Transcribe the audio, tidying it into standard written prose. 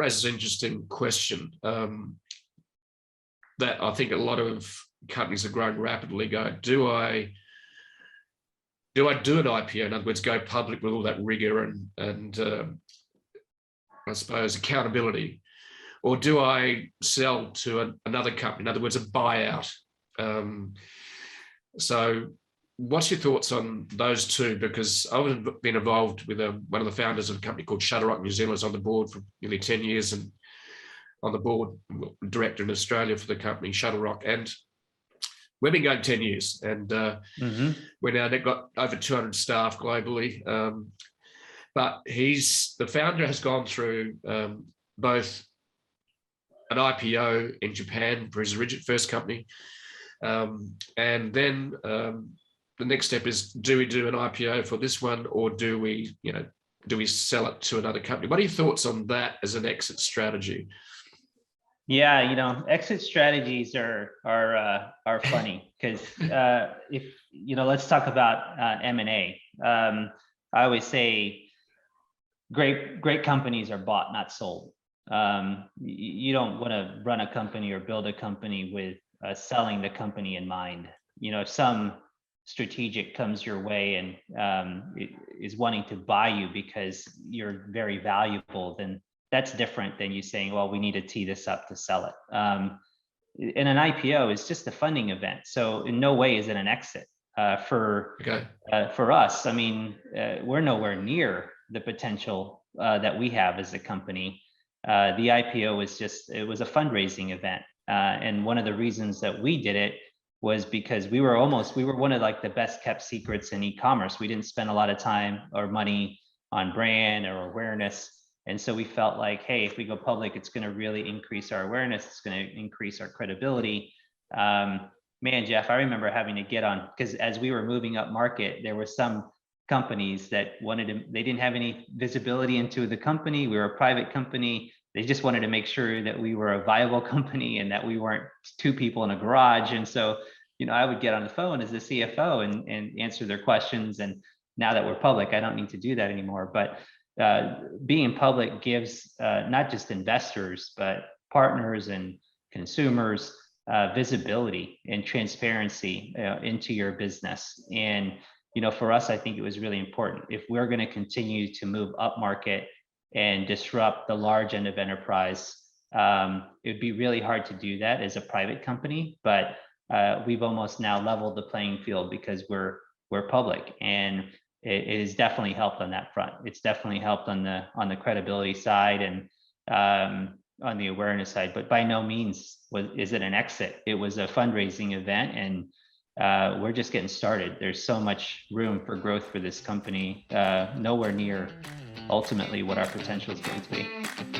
raises an interesting question that I think a lot of companies are growing rapidly go, do I do an IPO? In other words, go public with all that rigor and I suppose accountability, or do I sell to another company? In other words, a buyout. So what's your thoughts on those two? Because I've been involved with one of the founders of a company called Shutterrock New Zealand. I was on the board for nearly 10 years and on the board director in Australia for the company Shutterrock. And we've been going 10 years and we're now got over 200 staff globally. But the founder has gone through both an IPO in Japan for his first company. And then the next step is, do we do an IPO for this one, or do we sell it to another company? What are your thoughts on that as an exit strategy? Yeah, exit strategies are funny because if let's talk about M&A. I always say great companies are bought, not sold. You don't want to run a company or build a company with selling the company in mind. If some strategic comes your way and is wanting to buy you because you're very valuable, then that's different than you saying, well, we need to tee this up to sell it. And an IPO is just a funding event. So in no way is it an exit for us. I mean, we're nowhere near the potential that we have as a company. The IPO was a fundraising event. And one of the reasons that we did it was because we were one of like the best kept secrets in e-commerce. We didn't spend a lot of time or money on brand or awareness. And so we felt like, hey, if we go public, it's going to really increase our awareness. It's going to increase our credibility. Man, Jeff, I remember having to get on, because as we were moving up market, there were some companies that they didn't have any visibility into the company. We were a private company. They just wanted to make sure that we were a viable company and that we weren't two people in a garage. And so, I would get on the phone as the CFO and answer their questions. And now that we're public, I don't need to do that anymore. But being public gives not just investors, but partners and consumers visibility and transparency into your business. And, for us, I think it was really important. If we're going to continue to move up market and disrupt the large end of enterprise, it would be really hard to do that as a private company. But we've almost now leveled the playing field because we're public, and it has definitely helped on that front. It's definitely helped on the credibility side and on the awareness side, but by no means is it an exit. It was a fundraising event, and we're just getting started. There's so much room for growth for this company, nowhere near ultimately what our potential is going to be.